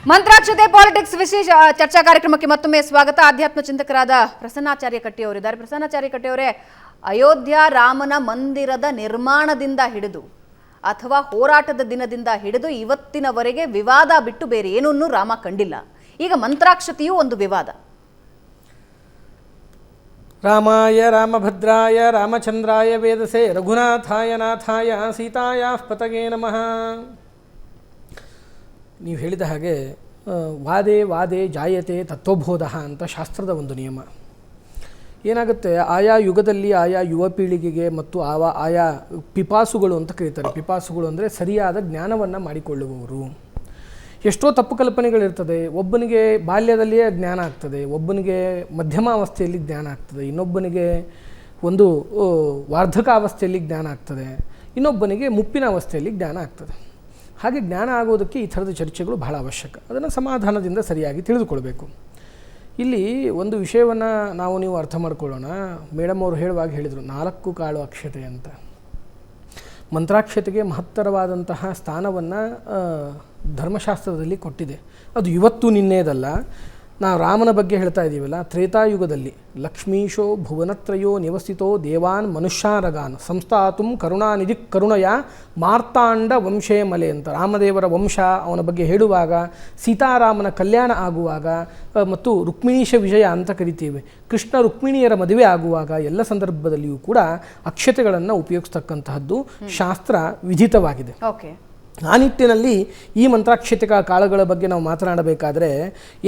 ಮಂತ್ರಾಕ್ಷತೆ politics ವಿಶೇಷ ಚರ್ಚಾ ಕಾರ್ಯಕ್ರಮಕ್ಕೆ ಮತ್ತೊಮ್ಮೆ ಸ್ವಾಗತ. ಆಧ್ಯಾತ್ಮ ಚಿಂತಕರಾದ ಪ್ರಸನ್ನಾಚಾರ್ಯ ಕಟ್ಟಿ ಅವರಿದ್ದಾರೆ. ಪ್ರಸನ್ನಾಚಾರ್ಯ ಕಟ್ಟಿ ಅವರೇ, ಅಯೋಧ್ಯ ರಾಮನ ಮಂದಿರದ ನಿರ್ಮಾಣದಿಂದ ಹಿಡಿದು ಅಥವಾ ಹೋರಾಟದ ದಿನದಿಂದ ಹಿಡಿದು ಇವತ್ತಿನವರೆಗೆ ವಿವಾದ ಬಿಟ್ಟು ಬೇರೆ ಏನನ್ನೂ ರಾಮ ಕಂಡಿಲ್ಲ. ಈಗ ಮಂತ್ರಾಕ್ಷತೆಯೂ ಒಂದು ವಿವಾದ. ರಾಮಾಯ ರಾಮಭದ್ರಾಯ ರಾಮಚಂದ್ರಾಯ ವೇದಸೆ ರಘುನಾಥಾಯ ನಾಥಾಯ ಸೀತಾಯ ಪತಗೆ ನಮಃ. ನೀವು ಹೇಳಿದ ಹಾಗೆ ವಾದೇ ವಾದೇ ಜಾಯತೆ ತತ್ವಬೋಧ ಅಂತ ಶಾಸ್ತ್ರದ ಒಂದು ನಿಯಮ. ಏನಾಗುತ್ತೆ, ಆಯಾ ಯುಗದಲ್ಲಿ ಆಯಾ ಯುವ ಪೀಳಿಗೆಗೆ ಮತ್ತು ಆಯಾ ಪಿಪಾಸುಗಳು ಅಂತ ಕರೀತಾರೆ. ಪಿಪಾಸುಗಳು ಅಂದರೆ ಸರಿಯಾದ ಜ್ಞಾನವನ್ನು ಮಾಡಿಕೊಳ್ಳುವವರು. ಎಷ್ಟೋ ತಪ್ಪು ಕಲ್ಪನೆಗಳಿರ್ತದೆ. ಒಬ್ಬನಿಗೆ ಬಾಲ್ಯದಲ್ಲಿಯೇ ಜ್ಞಾನ ಆಗ್ತದೆ, ಒಬ್ಬನಿಗೆ ಮಧ್ಯಮಾವಸ್ಥೆಯಲ್ಲಿ ಜ್ಞಾನ ಆಗ್ತದೆ, ಇನ್ನೊಬ್ಬನಿಗೆ ಒಂದು ವಾರ್ಧಕಾವಸ್ಥೆಯಲ್ಲಿ ಜ್ಞಾನ ಆಗ್ತದೆ, ಇನ್ನೊಬ್ಬನಿಗೆ ಮುಪ್ಪಿನ ಅವಸ್ಥೆಯಲ್ಲಿ ಜ್ಞಾನ ಆಗ್ತದೆ. ಹಾಗೆ ಜ್ಞಾನ ಆಗೋದಕ್ಕೆ ಈ ಥರದ ಚರ್ಚೆಗಳು ಬಹಳ ಅವಶ್ಯಕ. ಅದನ್ನು ಸಮಾಧಾನದಿಂದ ಸರಿಯಾಗಿ ತಿಳಿದುಕೊಳ್ಬೇಕು. ಇಲ್ಲಿ ಒಂದು ವಿಷಯವನ್ನು ನೀವು ಅರ್ಥ ಮಾಡ್ಕೊಳ್ಳೋಣ. ಮೇಡಮ್ ಅವರು ಹೇಳುವಾಗ ಹೇಳಿದರು 4 ಕಾಳು ಅಕ್ಷತೆ ಅಂತ. ಮಂತ್ರಾಕ್ಷತೆಗೆ ಮಹತ್ತರವಾದಂತಹ ಸ್ಥಾನವನ್ನು ಧರ್ಮಶಾಸ್ತ್ರದಲ್ಲಿ ಕೊಟ್ಟಿದೆ. ಅದು ಇವತ್ತು ನಿನ್ನೆದಲ್ಲ. ನಾವು ರಾಮನ ಬಗ್ಗೆ ಹೇಳ್ತಾ ಇದ್ದೀವಲ್ಲ, ತ್ರೇತಾಯುಗದಲ್ಲಿ ಲಕ್ಷ್ಮೀಶೋ ಭುವನತ್ರಯೋ ನಿವಸಿತೋ ದೇವಾನ್ ಮನುಷ್ಯಾರಗಾನ್ ಸಂಸ್ಥಾತುಂ ಕರುಣಾನಿಧಿ ಕರುಣಯ ಮಾರ್ತಾಂಡ ವಂಶೇ ಮಲೆ ಅಂತ ರಾಮದೇವರ ವಂಶ ಅವನ ಬಗ್ಗೆ ಹೇಳುವಾಗ, ಸೀತಾರಾಮನ ಕಲ್ಯಾಣ ಆಗುವಾಗ ಮತ್ತು ರುಕ್ಮಿಣೀಶ ವಿಜಯ ಅಂತ ಕರಿತೀವಿ, ಕೃಷ್ಣ ರುಕ್ಮಿಣಿಯರ ಮದುವೆ ಆಗುವಾಗ ಎಲ್ಲ ಸಂದರ್ಭದಲ್ಲಿಯೂ ಕೂಡ ಅಕ್ಷತೆಗಳನ್ನು ಉಪಯೋಗಿಸ್ತಕ್ಕಂತಹದ್ದು ಶಾಸ್ತ್ರ ವಿಧಿತವಾಗಿದೆ. ಓಕೆ, ಆ ನಿಟ್ಟಿನಲ್ಲಿ ಈ ಮಂತ್ರಾಕ್ಷತೆಗಳ ಕಾಳಗಳ ಬಗ್ಗೆ ನಾವು ಮಾತನಾಡಬೇಕಾದ್ರೆ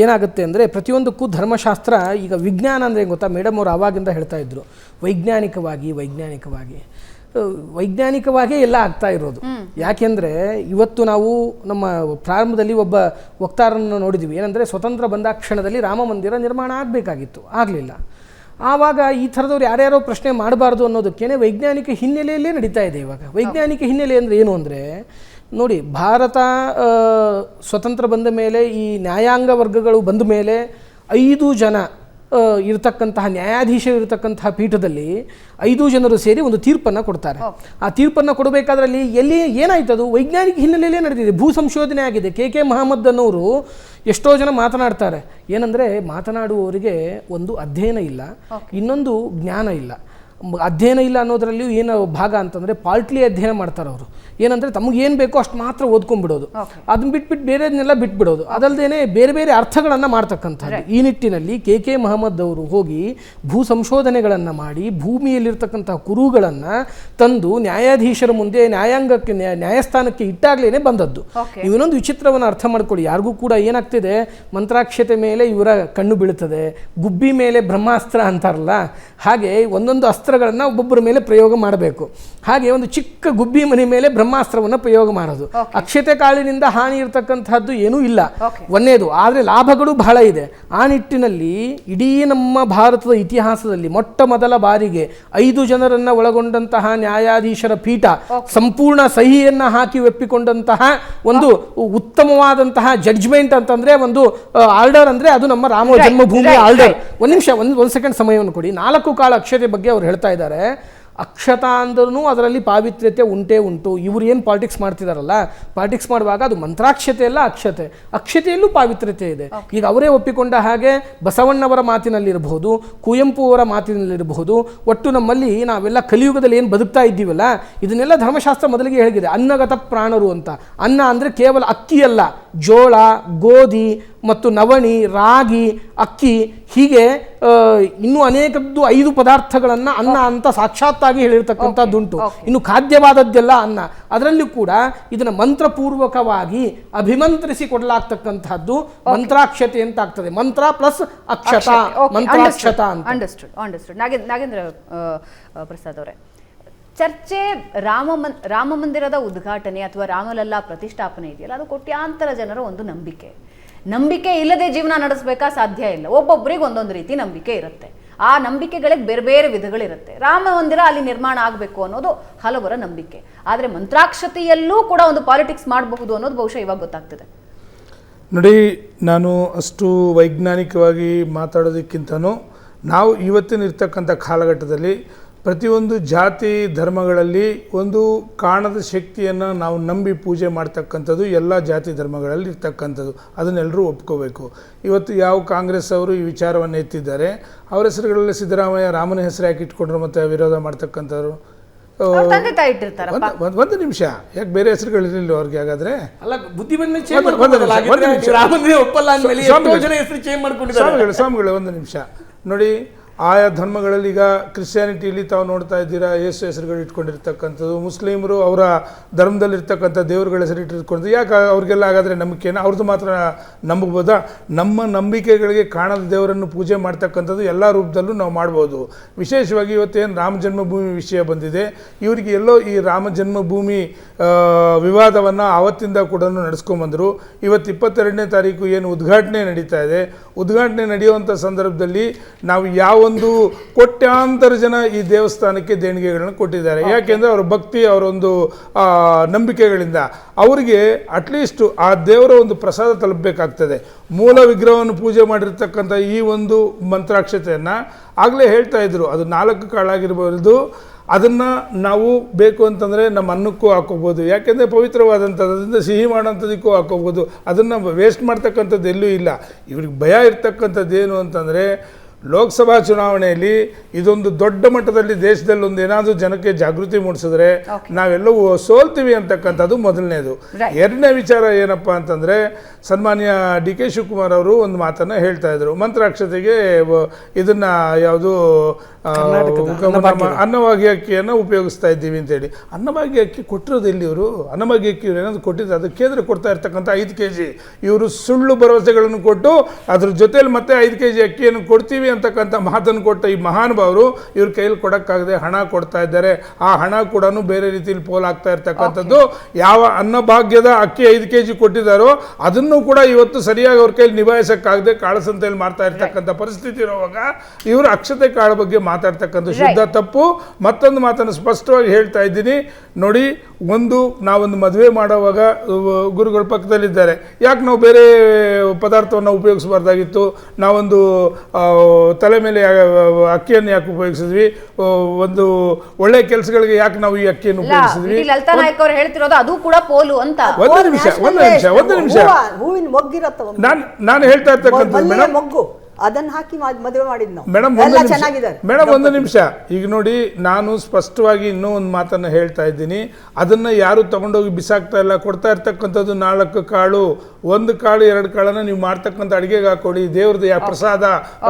ಏನಾಗುತ್ತೆ ಅಂದರೆ, ಪ್ರತಿಯೊಂದಕ್ಕೂ ಧರ್ಮಶಾಸ್ತ್ರ ಈಗ ವಿಜ್ಞಾನ ಅಂದರೆ ಗೊತ್ತಾ, ಮೇಡಮ್ ಅವರು ಆವಾಗಿಂದ ಹೇಳ್ತಾ ಇದ್ರು ವೈಜ್ಞಾನಿಕವಾಗೇ ಎಲ್ಲ ಆಗ್ತಾ ಇರೋದು. ಯಾಕೆಂದರೆ ಇವತ್ತು ನಾವು ನಮ್ಮ ಪ್ರಾರಂಭದಲ್ಲಿ ಒಬ್ಬ ವಕ್ತಾರನ್ನು ನೋಡಿದ್ವಿ. ಏನಂದರೆ, ಸ್ವತಂತ್ರ ಬಂದಾಕ್ಷಣದಲ್ಲಿ ರಾಮ ಮಂದಿರ ನಿರ್ಮಾಣ ಆಗಬೇಕಾಗಿತ್ತು, ಆಗಲಿಲ್ಲ. ಆವಾಗ ಈ ಥರದವ್ರು ಯಾರ್ಯಾರೋ ಪ್ರಶ್ನೆ ಮಾಡಬಾರ್ದು ಅನ್ನೋದಕ್ಕೇನೆ ವೈಜ್ಞಾನಿಕ ಹಿನ್ನೆಲೆಯಲ್ಲೇ ನಡೀತಾ ಇದೆ. ಇವಾಗ ವೈಜ್ಞಾನಿಕ ಹಿನ್ನೆಲೆ ಅಂದರೆ ಏನು ಅಂದರೆ, ನೋಡಿ, ಭಾರತ ಸ್ವತಂತ್ರ ಬಂದ ಮೇಲೆ ಈ ನ್ಯಾಯಾಂಗ ವರ್ಗಗಳು ಬಂದ ಮೇಲೆ 5 ಜನ ಇರತಕ್ಕಂತಹ ನ್ಯಾಯಾಧೀಶರು ಇರತಕ್ಕಂತಹ ಪೀಠದಲ್ಲಿ 5 ಜನರು ಸೇರಿ ಒಂದು ತೀರ್ಪನ್ನು ಕೊಡ್ತಾರೆ. ಆ ತೀರ್ಪನ್ನು ಕೊಡಬೇಕಾದ್ರಲ್ಲಿ ಏನಾಯ್ತದು ವೈಜ್ಞಾನಿಕ ಹಿನ್ನೆಲೆಯಲ್ಲೇ ನಡೆದಿದೆ. ಭೂ ಸಂಶೋಧನೆ ಆಗಿದೆ. ಕೆ ಮಹಮ್ಮದ್ ಅನ್ನೋರು ಎಷ್ಟೋ ಜನ ಮಾತನಾಡ್ತಾರೆ. ಏನಂದರೆ, ಮಾತನಾಡುವವರಿಗೆ ಒಂದು ಅಧ್ಯಯನ ಇಲ್ಲ, ಇನ್ನೊಂದು ಜ್ಞಾನ ಇಲ್ಲ. ಅಧ್ಯಯನ ಇಲ್ಲ ಅನ್ನೋದರಲ್ಲಿಯೂ ಏನು ಭಾಗ ಅಂತಂದರೆ, ಪಾರ್ಟ್ಲಿ ಅಧ್ಯಯನ ಮಾಡ್ತಾರೆ ಅವರು. ಏನಂದರೆ, ತಮಗೇನು ಬೇಕೋ ಅಷ್ಟು ಮಾತ್ರ ಓದ್ಕೊಂಡ್ಬಿಡೋದು, ಅದನ್ನ ಬಿಟ್ಬಿಟ್ಟು ಬೇರೆದನ್ನೆಲ್ಲ ಬಿಟ್ಬಿಡೋದು, ಅದಲ್ಲದೆ ಬೇರೆ ಬೇರೆ ಅರ್ಥಗಳನ್ನು ಮಾಡ್ತಕ್ಕಂಥದ್ದು. ಈ ನಿಟ್ಟಿನಲ್ಲಿ ಕೆ ಮಹಮ್ಮದ್ ಅವರು ಹೋಗಿ ಭೂ ಸಂಶೋಧನೆಗಳನ್ನು ಮಾಡಿ ಭೂಮಿಯಲ್ಲಿರ್ತಕ್ಕಂಥ ಕುರುಗಳನ್ನು ತಂದು ನ್ಯಾಯಾಧೀಶರ ಮುಂದೆ ನ್ಯಾಯಾಂಗಕ್ಕೆ ನ್ಯಾಯಸ್ಥಾನಕ್ಕೆ ಇಟ್ಟಾಗ್ಲೇ ಬಂದದ್ದು. ಇವನೊಂದು ವಿಚಿತ್ರವನ್ನು ಅರ್ಥ ಮಾಡ್ಕೊಳ್ಳಿ. ಯಾರಿಗೂ ಕೂಡ ಏನಾಗ್ತಿದೆ, ಮಂತ್ರಾಕ್ಷತೆ ಮೇಲೆ ಇವರ ಕಣ್ಣು ಬೀಳುತ್ತದೆ, ಗುಬ್ಬಿ ಮೇಲೆ ಬ್ರಹ್ಮಾಸ್ತ್ರ ಅಂತಾರಲ್ಲ ಹಾಗೆ ಒಂದೊಂದು ಅಸ್ತ್ರಗಳನ್ನು ಒಬ್ಬೊಬ್ಬರ ಮೇಲೆ ಪ್ರಯೋಗ ಮಾಡಬೇಕು. ಹಾಗೆ ಒಂದು ಚಿಕ್ಕ ಗುಬ್ಬಿ ಮನೆ ಮೇಲೆ ಬ್ರಹ್ಮಾಸ್ತ್ರವನ್ನು ಪ್ರಯೋಗ ಮಾಡೋದು. ಅಕ್ಷತೆ ಕಾಳಿನಿಂದ ಹಾನಿ ಇರತಕ್ಕಂಥದ್ದು ಏನೂ ಇಲ್ಲ, ಒಂದೇದು. ಆದರೆ ಲಾಭಗಳು ಬಹಳ ಇದೆ. ಆ ನಿಟ್ಟಿನಲ್ಲಿ ಇಡೀ ನಮ್ಮ ಭಾರತದ ಇತಿಹಾಸದಲ್ಲಿ ಮೊಟ್ಟ ಮೊದಲ ಬಾರಿಗೆ 5 ಜನರನ್ನು ಒಳಗೊಂಡಂತಹ ನ್ಯಾಯಾಧೀಶರ ಪೀಠ ಸಂಪೂರ್ಣ ಸಹಿಯನ್ನು ಹಾಕಿ ಒಪ್ಪಿಕೊಂಡಂತಹ ಒಂದು ಉತ್ತಮವಾದಂತಹ ಜಡ್ಜ್ಮೆಂಟ್ ಅಂತಂದ್ರೆ, ಒಂದು ಆರ್ಡರ್ ಅಂದರೆ ಅದು ನಮ್ಮ ರಾಮ ಜನ್ಮಭೂಮಿ ಆರ್ಡರ್. ಒಂದು ನಿಮಿಷ, ಒಂದು ಸೆಕೆಂಡ್ ಸಮಯವನ್ನು ಕೊಡಿ. 4 ಕಾಳು ಅಕ್ಷತೆ ಬಗ್ಗೆ ಅವ್ರು ಹೇಳ್ತಾ ಇದ್ದಾರೆ. ಅಕ್ಷತಾ ಅಂದ್ರೂ ಅದರಲ್ಲಿ ಪಾವಿತ್ರ್ಯತೆ ಉಂಟೇ ಉಂಟು. ಇವರು ಏನು ಪಾಲಿಟಿಕ್ಸ್ ಮಾಡ್ತಿದಾರಲ್ಲ, ಪಾಲಿಟಿಕ್ಸ್ ಮಾಡುವಾಗ ಅದು ಮಂತ್ರಾಕ್ಷತೆ ಅಲ್ಲ, ಅಕ್ಷತೆಯಲ್ಲೂ ಪಾವಿತ್ರ್ಯತೆ ಇದೆ. ಈಗ ಅವರೇ ಒಪ್ಪಿಕೊಂಡ ಹಾಗೆ ಬಸವಣ್ಣವರ ಮಾತಿನಲ್ಲಿರಬಹುದು, ಕುವೆಂಪು ಅವರ ಮಾತಿನಲ್ಲಿರಬಹುದು, ಒಟ್ಟು ನಮ್ಮಲ್ಲಿ ನಾವೆಲ್ಲ ಕಲಿಯುಗದಲ್ಲಿ ಏನು ಬದುಕ್ತಾ ಇದ್ದೀವಲ್ಲ, ಇದನ್ನೆಲ್ಲ ಧರ್ಮಶಾಸ್ತ್ರ ಮೊದಲಿಗೆ ಹೇಳಿದೆ. ಅನ್ನಗತ ಪ್ರಾಣರು ಅಂತ. ಅನ್ನ ಅಂದರೆ ಕೇವಲ ಅಕ್ಕಿ ಅಲ್ಲ, ಜೋಳ, ಗೋಧಿ ಮತ್ತು ನವಣಿ, ರಾಗಿ, ಅಕ್ಕಿ, ಹೀಗೆ ಇನ್ನೂ ಅನೇಕದ್ದು 5 ಪದಾರ್ಥಗಳನ್ನು ಅನ್ನ ಅಂತ ಸಾಕ್ಷಾತ್ತಾಗಿ ಹೇಳಿರ್ತಕ್ಕಂಥದ್ದುಂಟು. ಇನ್ನು ಖಾದ್ಯವಾದದ್ದೆಲ್ಲ ಅನ್ನ. ಅದರಲ್ಲೂ ಕೂಡ ಇದನ್ನು ಮಂತ್ರಪೂರ್ವಕವಾಗಿ ಅಭಿಮಂತ್ರಿಸಿ ಕೊಡಲಾಗ್ತಕ್ಕಂಥದ್ದು ಮಂತ್ರಾಕ್ಷತೆ ಅಂತ ಆಗ್ತದೆ. ಮಂತ್ರ ಪ್ಲಸ್ ಅಕ್ಷತಾ, ಮಂತ್ರಾಕ್ಷತ ಅಂತ. ಅಂಡರ್ಸ್ಟುಡ್. ನಾಗೇಂದ್ರ ಪ್ರಸಾದ್ ಅವರೇ, ಚರ್ಚೆ ರಾಮ ಮಂದಿರದ ಉದ್ಘಾಟನೆ ಅಥವಾ ರಾಮಲಲ್ಲಾ ಪ್ರತಿಷ್ಠಾಪನೆ ಇದೆಯಲ್ಲ, ಅದು ಕೋಟ್ಯಾಂತರ ಜನರ ಒಂದು ನಂಬಿಕೆ ಇಲ್ಲದೆ ಜೀವನ ನಡೆಸಬೇಕಾ? ಸಾಧ್ಯ ಇಲ್ಲ. ಒಬ್ಬೊಬ್ಬರಿಗೆ ಒಂದೊಂದು ರೀತಿ ನಂಬಿಕೆ ಇರುತ್ತೆ. ಆ ನಂಬಿಕೆಗಳಿಗೆ ಬೇರೆ ಬೇರೆ ವಿಧಗಳಿರುತ್ತೆ. ರಾಮ ಮಂದಿರ ಅಲ್ಲಿ ನಿರ್ಮಾಣ ಆಗಬೇಕು ಅನ್ನೋದು ಹಲವರ ನಂಬಿಕೆ. ಆದರೆ ಮಂತ್ರಾಕ್ಷತೆಯಲ್ಲೂ ಕೂಡ ಒಂದು ಪಾಲಿಟಿಕ್ಸ್ ಮಾಡಬಹುದು ಅನ್ನೋದು ಬಹುಶಃ ಇವಾಗ ಗೊತ್ತಾಗ್ತದೆ. ನೋಡಿ, ನಾನು ಅಷ್ಟು ವೈಜ್ಞಾನಿಕವಾಗಿ ಮಾತಾಡೋದಕ್ಕಿಂತನೂ ನಾವು ಇವತ್ತಿನ ಇರ್ತಕ್ಕಂಥ ಕಾಲಘಟ್ಟದಲ್ಲಿ ಪ್ರತಿಯೊಂದು ಜಾತಿ ಧರ್ಮಗಳಲ್ಲಿ ಒಂದು ಕಾಣದ ಶಕ್ತಿಯನ್ನು ನಾವು ನಂಬಿ ಪೂಜೆ ಮಾಡ್ತಕ್ಕಂಥದ್ದು ಎಲ್ಲ ಜಾತಿ ಧರ್ಮಗಳಲ್ಲಿ ಇರ್ತಕ್ಕಂಥದ್ದು, ಅದನ್ನೆಲ್ಲರೂ ಒಪ್ಕೋಬೇಕು. ಇವತ್ತು ಯಾವ ಕಾಂಗ್ರೆಸ್ ಅವರು ಈ ವಿಚಾರವನ್ನು ಎತ್ತಿದ್ದಾರೆ, ಅವರ ಹೆಸರುಗಳಲ್ಲಿ ಸಿದ್ದರಾಮಯ್ಯ ರಾಮನ ಹೆಸರು ಯಾಕೆ ಇಟ್ಕೊಂಡ್ರು ಮತ್ತು ವಿರೋಧ ಮಾಡ್ತಕ್ಕಂಥವ್ರು? ಒಂದು ನಿಮಿಷ, ಯಾಕೆ ಬೇರೆ ಹೆಸರುಗಳಿರಲಿಲ್ಲ ಅವ್ರಿಗೆ? ಹಾಗಾದ್ರೆ ಅಲ್ಲ, ಬುದ್ಧಿ ಬಂದ ಸ್ವಾಮಿಗಳು ಒಂದು ನಿಮಿಷ ನೋಡಿ, ಆಯಾ ಧರ್ಮಗಳಲ್ಲಿ ಈಗ ಕ್ರಿಶ್ಚಿಯಾನಿಟಿಯಲ್ಲಿ ತಾವು ನೋಡ್ತಾ ಇದ್ದೀರಾ ಯೇಸು ಹೆಸರುಗಳು ಇಟ್ಕೊಂಡಿರ್ತಕ್ಕಂಥದ್ದು, ಮುಸ್ಲಿಮರು ಅವರ ಧರ್ಮದಲ್ಲಿರ್ತಕ್ಕಂಥ ದೇವರುಗಳ ಹೆಸರು ಇಟ್ಟಿರ್ಕೊಂಡು, ಯಾಕೆ ಅವ್ರಿಗೆಲ್ಲ ಹಾಗಾದರೆ ನಂಬಿಕೆನ ಅವ್ರದ್ದು ಮಾತ್ರ ನಂಬಬೋದಾ? ನಮ್ಮ ನಂಬಿಕೆಗಳಿಗೆ ಕಾಣದ ದೇವರನ್ನು ಪೂಜೆ ಮಾಡ್ತಕ್ಕಂಥದ್ದು ಎಲ್ಲ ರೂಪದಲ್ಲೂ ನಾವು ಮಾಡ್ಬೋದು. ವಿಶೇಷವಾಗಿ ಇವತ್ತೇನು ರಾಮ ಜನ್ಮಭೂಮಿ ವಿಷಯ ಬಂದಿದೆ, ಇವರಿಗೆ ಎಲ್ಲೋ ಈ ರಾಮ ಜನ್ಮಭೂಮಿ ವಿವಾದವನ್ನು ಆವತ್ತಿಂದ ಕೂಡ ನಡೆಸ್ಕೊಂಬಂದರು. ಇವತ್ತು 22ನೇ ತಾರೀಕು ಏನು ಉದ್ಘಾಟನೆ ನಡೀತಾ ಇದೆ, ಉದ್ಘಾಟನೆ ನಡೆಯುವಂಥ ಸಂದರ್ಭದಲ್ಲಿ ನಾವು ಯಾವೊಂದು ಕೋಟ್ಯಾಂತರ ಜನ ಈ ದೇವಸ್ಥಾನಕ್ಕೆ ದೇಣಿಗೆಗಳನ್ನು ಕೊಟ್ಟಿದ್ದಾರೆ. ಯಾಕೆಂದರೆ ಅವರ ಭಕ್ತಿ, ಅವರೊಂದು ನಂಬಿಕೆಗಳಿಂದ ಅವರಿಗೆ ಅಟ್ಲೀಸ್ಟು ಆ ದೇವರ ಒಂದು ಪ್ರಸಾದ ತಲುಪಬೇಕಾಗ್ತದೆ. ಮೂಲ ವಿಗ್ರಹವನ್ನು ಪೂಜೆ ಮಾಡಿರ್ತಕ್ಕಂಥ ಈ ಒಂದು ಮಂತ್ರಾಕ್ಷತೆಯನ್ನು ಆಗಲೇ ಹೇಳ್ತಾ ಇದ್ರು, ಅದು 4 ಕಾಳಾಗಿರ್ಬೋದು, ಅದನ್ನು ನಾವು ಬೇಕು ಅಂತಂದರೆ ನಮ್ಮ ಅನ್ನಕ್ಕೂ ಹಾಕೋಬೋದು. ಯಾಕೆಂದರೆ ಪವಿತ್ರವಾದಂಥದ್ದು, ಅದರಿಂದ ಸಿಹಿ ಮಾಡೋಂಥದಕ್ಕೂ ಹಾಕೋಬೋದು. ಅದನ್ನು ವೇಸ್ಟ್ ಮಾಡ್ತಕ್ಕಂಥದ್ದು ಎಲ್ಲೂ ಇಲ್ಲ. ಇವ್ರಿಗೆ ಭಯ ಇರ್ತಕ್ಕಂಥದ್ದು ಏನು ಅಂತಂದರೆ, ಲೋಕಸಭಾ ಚುನಾವಣೆಯಲ್ಲಿ ಇದೊಂದು ದೊಡ್ಡ ಮಟ್ಟದಲ್ಲಿ ದೇಶದಲ್ಲಿ ಒಂದು ಏನಾದರೂ ಜನಕ್ಕೆ ಜಾಗೃತಿ ಮೂಡಿಸಿದ್ರೆ ನಾವೆಲ್ಲವೂ ಸೋಲ್ತೀವಿ ಅಂತಕ್ಕಂಥದ್ದು ಮೊದಲನೇದು. ಎರಡನೇ ವಿಚಾರ ಏನಪ್ಪ ಅಂತಂದರೆ, ಸನ್ಮಾನ್ಯ ಡಿ ಕೆ ಶಿವಕುಮಾರ್ ಅವರು ಒಂದು ಮಾತನ್ನು ಹೇಳ್ತಾ ಇದ್ರು, ಮಂತ್ರಾಕ್ಷತೆಗೆ ಇದನ್ನು ಯಾವುದು ಅನ್ನಭಾಗ್ಯ ಅಕ್ಕಿಯನ್ನು ಉಪಯೋಗಿಸ್ತಾ ಇದ್ದೀವಿ ಅಂತೇಳಿ. ಅನ್ನಭಾಗ್ಯ ಅಕ್ಕಿ ಕೊಟ್ಟಿರೋದು ಎಲ್ಲಿ? ಇವರು ಅನ್ನಭಾಗ್ಯ ಅಕ್ಕಿ ಇವರು ಏನಾದರೂ ಕೊಟ್ಟಿದ್ದಾರೆ, ಅದು ಕೇಂದ್ರ ಕೊಡ್ತಾ ಇರ್ತಕ್ಕಂಥ 5 kg ಇವರು ಸುಳ್ಳು ಭರವಸೆಗಳನ್ನು ಕೊಟ್ಟು ಅದ್ರ ಜೊತೆಯಲ್ಲಿ ಮತ್ತೆ 5 kg ಅಕ್ಕಿಯನ್ನು ಕೊಡ್ತೀವಿ ಅಂತಕ್ಕಂಥ ಮಾತನ್ನು ಕೊಟ್ಟ ಈ ಮಹಾನುಭಾವರು ಇವ್ರ ಕೈಯಲ್ಲಿ ಕೊಡೋಕ್ಕಾಗದೆ ಹಣ ಕೊಡ್ತಾ ಇದ್ದಾರೆ. ಆ ಹಣ ಕೂಡ ಬೇರೆ ರೀತಿಯಲ್ಲಿ ಪೋಲಾಗ್ತಾ ಇರ್ತಕ್ಕಂಥದ್ದು. ಯಾವ ಅನ್ನಭಾಗ್ಯದ ಅಕ್ಕಿ 5 kg ಕೊಟ್ಟಿದ್ದಾರೋ ಅದನ್ನು ಕೂಡ ಇವತ್ತು ಸರಿಯಾಗಿ ಅವ್ರ ಕೈಯಲ್ಲಿ ನಿಭಾಯಿಸೋಕ್ಕಾಗದೆ ಕಾಳಸಂತೆಯಲ್ಲಿ ಮಾಡ್ತಾ ಇರ್ತಕ್ಕಂಥ ಪರಿಸ್ಥಿತಿ ಇರುವಾಗ ಇವರು ಅಕ್ಷತೆ ಕಾಳು ಬಗ್ಗೆ ಮಾತಾಡ್ತಕ್ಕಂಥ ಶುದ್ಧ ತಪ್ಪು. ಮತ್ತೊಂದು ಮಾತನ್ನು ಸ್ಪಷ್ಟವಾಗಿ ಹೇಳ್ತಾ ಇದ್ದೀನಿ ನೋಡಿ, ನಾವೊಂದು ಮದುವೆ ಮಾಡುವಾಗ ಗುರುಗಳ ಪಕ್ಕದಲ್ಲಿದ್ದಾರೆ, ಯಾಕೆ ನಾವು ಬೇರೆ ಪದಾರ್ಥವನ್ನು ಉಪಯೋಗಿಸಬಾರ್ದಾಗಿತ್ತು? ನಾವೊಂದು ತಲೆ ಮೇಲೆ ಅಕ್ಕಿಯನ್ನು ಯಾಕೆ ಉಪಯೋಗಿಸಿದ್ವಿ? ಒಂದು ಒಳ್ಳೆ ಕೆಲಸಗಳಿಗೆ ಯಾಕೆ ನಾವು ಈ ಅಕ್ಕಿಯನ್ನು ಉಪಯೋಗಿಸಿದ್ವಿ? ಲಲಿತಾ ನಾಯಕ್ ಅವರು ಹೇಳ್ತಿರೋದು ಅದು ಕೂಡ ಪೋಲು ಅಂತ. ಒಂದು ನಿಮಿಷ ಹೂವಿನ ಮೊಗ್ಗಿರತ್ತ, ನಾನು ಹೇಳ್ತಾ ಇರ್ತಕ್ಕಂಥದ್ದು ಮೇಡಮ್, ಅದನ್ನ ಹಾಕಿ ಮದುವೆ ಮಾಡಿದ್ ನಾವು. ಮೇಡಮ್ ಒಂದು ನಿಮಿಷ, ಈಗ ನೋಡಿ, ನಾನು ಸ್ಪಷ್ಟವಾಗಿ ಇನ್ನೂ ಒಂದು ಮಾತನ್ನು ಹೇಳ್ತಾ ಇದ್ದೀನಿ, ಅದನ್ನ ಯಾರು ತಗೊಂಡೋಗಿ ಬಿಸಾಕ್ತಾ ಇಲ್ಲ. ಕೊಡ್ತಾ ಇರ್ತಕ್ಕಂಥದ್ದು 4 ಕಾಳು, 1 ಕಾಳು 2 ಕಾಳನ್ನ ನೀವು ಮಾಡ್ತಕ್ಕಂಥ ಅಡಿಗೆಗೆ ಹಾಕೊಡಿ. ದೇವ್ರದ್ದು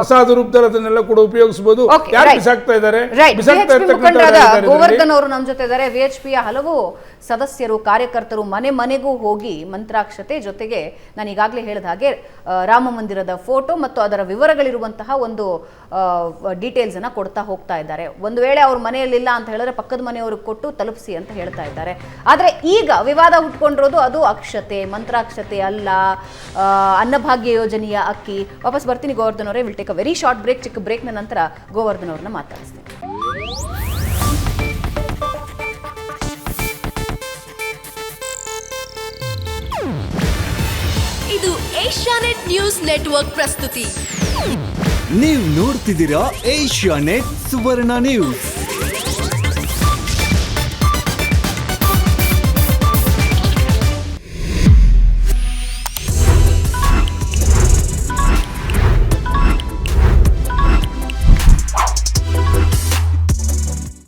ಪ್ರಸಾದ ರೂಪದಲ್ಲಿ ಅದನ್ನೆಲ್ಲ ಕೂಡ ಉಪಯೋಗಿಸಬಹುದು. ಯಾರು ಬಿಸಾಕ್ತಾ ಇದ್ದಾರೆ? ಗೋವರ್ಧನ್ ಅವರು ನಮ್ಮ ಜೊತೆ ಇದ್ದಾರೆ. ವಿಎಚ್ಪಿಯ ಹಲವು ಸದಸ್ಯರು, ಕಾರ್ಯಕರ್ತರು ಮನೆ ಮನೆಗೂ ಹೋಗಿ ಮಂತ್ರಾಕ್ಷತೆ ಜೊತೆಗೆ ನಾನು ಈಗಾಗಲೇ ಹೇಳಿದ ಹಾಗೆ ರಾಮ ಮಂದಿರದ ಫೋಟೋ ಮತ್ತು ಅದರ ವಿವರಗಳಿರುವಂತಹ ಒಂದು ಡೀಟೇಲ್ಸ್ ಅನ್ನ ಕೊಡ್ತಾ ಹೋಗ್ತಾ ಇದ್ದಾರೆ. ಒಂದು ವೇಳೆ ಅವ್ರ ಮನೆಯಲ್ಲಿಲ್ಲ ಅಂತ ಹೇಳಿದ್ರೆ ಪಕ್ಕದ ಮನೆಯವ್ರಿಗೆ ಕೊಟ್ಟು ತಲುಪಿಸಿ ಅಂತ ಹೇಳ್ತಾ ಇದ್ದಾರೆ. ಆದರೆ ಈಗ ವಿವಾದ ಹುಟ್ಕೊಂಡಿರೋದು ಅದು ಅಕ್ಷತೆ, ಮಂತ್ರಾಕ್ಷತೆ ಅಲ್ಲ, ಅನ್ನಭಾಗ್ಯ ಯೋಜನೆಯ ಅಕ್ಕಿ. ವಾಪಸ್ ಬರ್ತೀನಿ ಗೋವರ್ಧನ್ ಅವರೇ. Will take a very short break. ಚಿಕ್ಕ ಬ್ರೇಕ್ನ ನಂತರ ಗೋವರ್ಧನ್ ಅವ್ರನ್ನ ಮಾತಾಡಿಸ್ತೀನಿ. ಇದು ಏಷ್ಯಾನೆಟ್ ನ್ಯೂಸ್ ನೆಟ್ವರ್ಕ್ ಪ್ರಸ್ತುತಿ. ನೀವು ನೋಡ್ತಿದ್ದೀರಾ ಏಷ್ಯಾನೆಟ್ ಸುವರ್ಣ ನ್ಯೂಸ್.